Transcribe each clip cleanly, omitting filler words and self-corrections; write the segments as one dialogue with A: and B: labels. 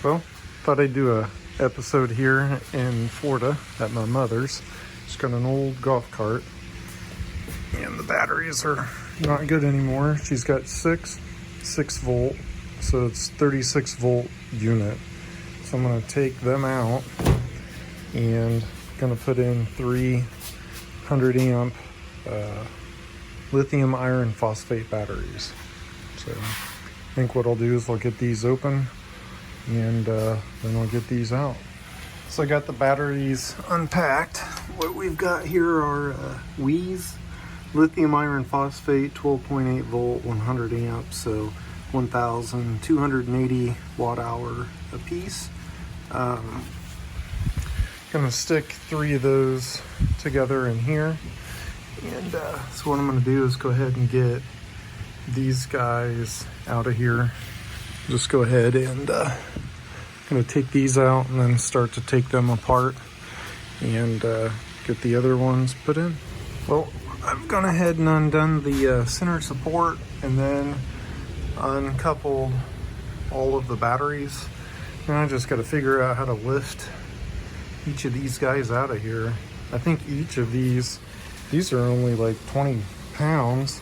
A: Well, thought I'd do a episode here in Florida at my mother's. She's got an old golf cart and the batteries are not good anymore. She's got 6 volt, so it's 36 volt unit. So I'm gonna take them out and gonna put in 300 amp lithium iron phosphate batteries. So I think what I'll do is I'll get these open and then I'll get these out. So I got the batteries unpacked. What we've got here are Wii's lithium iron phosphate 12.8 volt 100 amps, so 1280 watt hour a piece. Gonna stick 3 of those together in here, and so what I'm gonna do is go ahead and get these guys out of here. Just go ahead and gonna take these out and then start to take them apart and get the other ones put in. Well, I've gone ahead and undone the center support and then uncoupled all of the batteries. Now I just got to figure out how to lift each of these guys out of here. I think each of these are only like 20 pounds.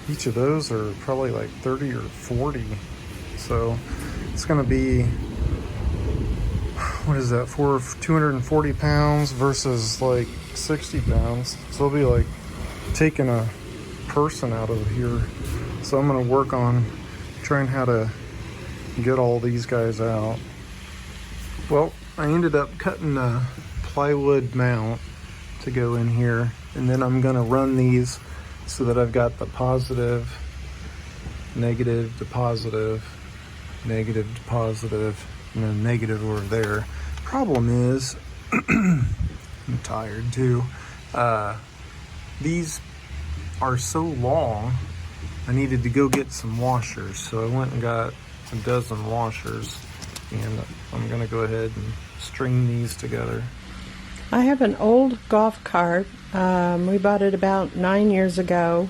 A: Each of those are probably like 30 or 40. So it's gonna be, what is that, for 240 pounds versus like 60 pounds. So it'll be like taking a person out of here. So I'm gonna work on trying how to get all these guys out. Well, I ended up cutting a plywood mount to go in here, and then I'm gonna run these so that I've got the positive, negative to positive, negative to positive, and then negative over there. Problem is, I'm tired too. These are so long, I needed to go get some washers. So I went and got a dozen washers, and I'm gonna go ahead and string these together.
B: I have an old golf cart. We bought it about 9 years ago,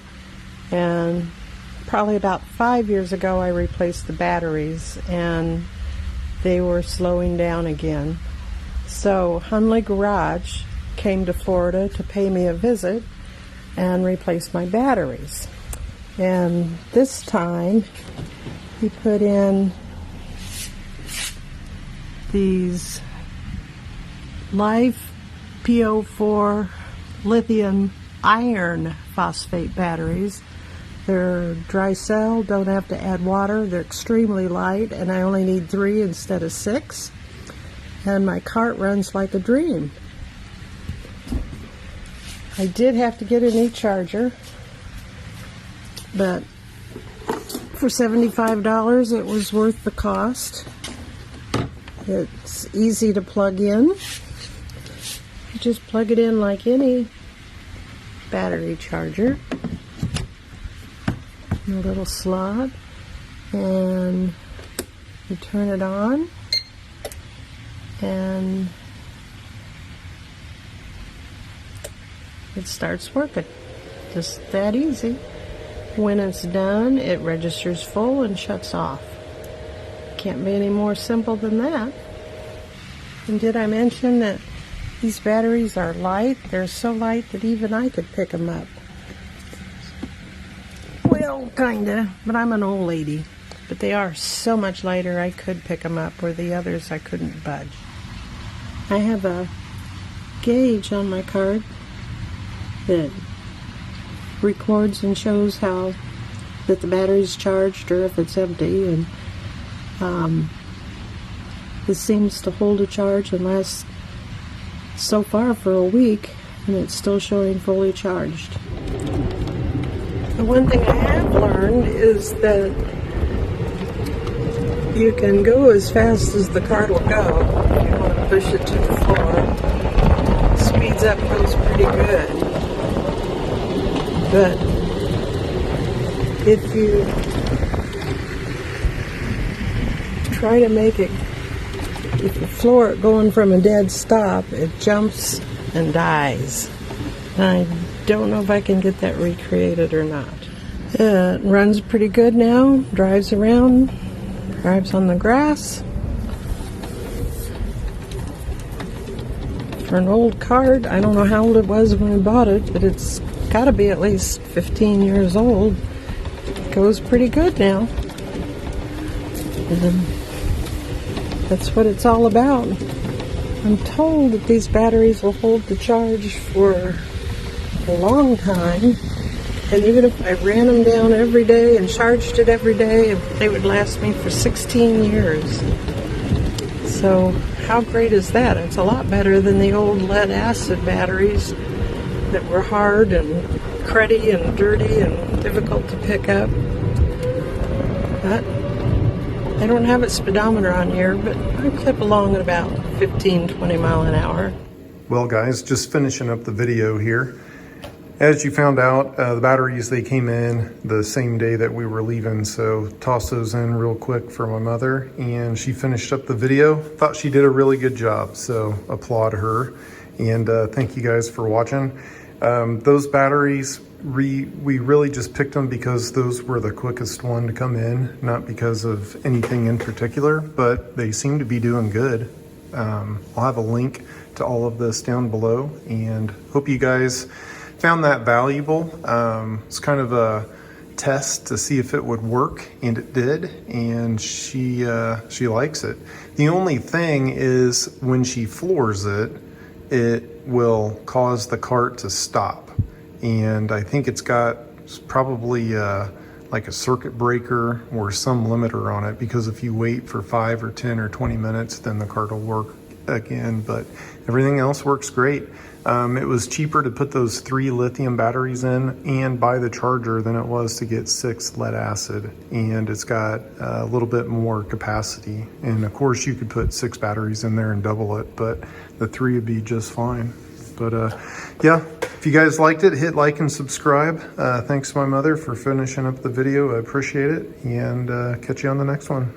B: and probably about 5 years ago I replaced the batteries and they were slowing down again. So Hunley Garage came to Florida to pay me a visit and replace my batteries. And this time he put in these Lifepo4 lithium iron phosphate batteries. They're dry cell, don't have to add water, they're extremely light, and I only need 3 instead of 6. And my cart runs like a dream. I did have to get an e-charger, but for $75 it was worth the cost. It's easy to plug in. You just plug it in like any battery charger. In a little slot, and you turn it on, and it starts working. Just that easy. When it's done, it registers full and shuts off. Can't be any more simple than that. And did I mention that these batteries are light? They're so light that even I could pick them up. Well, kinda, but I'm an old lady. But they are so much lighter I could pick them up, where the others I couldn't budge. I have a gauge on my cart that records and shows how that the battery's charged or if it's empty, and this seems to hold a charge and last so far for a week, and it's still showing fully charged. The one thing I have learned is that you can go as fast as the cart will go if you want to push it to the floor. Speeds up goes pretty good. But if you try to make it, if you floor it going from a dead stop, it jumps and dies. I don't know if I can get that recreated or not. It runs pretty good now, drives around, drives on the grass. For an old cart, I don't know how old it was when we bought it, but it's got to be at least 15 years old. It goes pretty good now. And that's what it's all about. I'm told that these batteries will hold the charge for a long time. And even if I ran them down every day and charged it every day, they would last me for 16 years. So how great is that? It's a lot better than the old lead acid batteries that were hard and cruddy and dirty and difficult to pick up. But I don't have a speedometer on here, but I clip along at about 15, 20 mile an hour.
A: Well guys, just finishing up the video here. As you found out, the batteries, they came in the same day that we were leaving, so tossed those in real quick for my mother, and she finished up the video. Thought she did a really good job, so applaud her, and thank you guys for watching. Those batteries, we really just picked them because those were the quickest one to come in, not because of anything in particular, but they seem to be doing good. I'll have a link to all of this down below, and hope you guys found that valuable. It's kind of a test to see if it would work, and it did, and she likes it. The only thing is when she floors it, it will cause the cart to stop, and I think it's got probably like a circuit breaker or some limiter on it, because if you wait for 5 or 10 or 20 minutes, then the cart will work again, but everything else works great. It was cheaper to put those 3 lithium batteries in and buy the charger than it was to get 6 lead acid, and it's got a little bit more capacity, and of course you could put 6 batteries in there and double it, but the 3 would be just fine. But yeah, if you guys liked it, hit like and subscribe. Thanks to my mother for finishing up the video. I appreciate it, and catch you on the next one.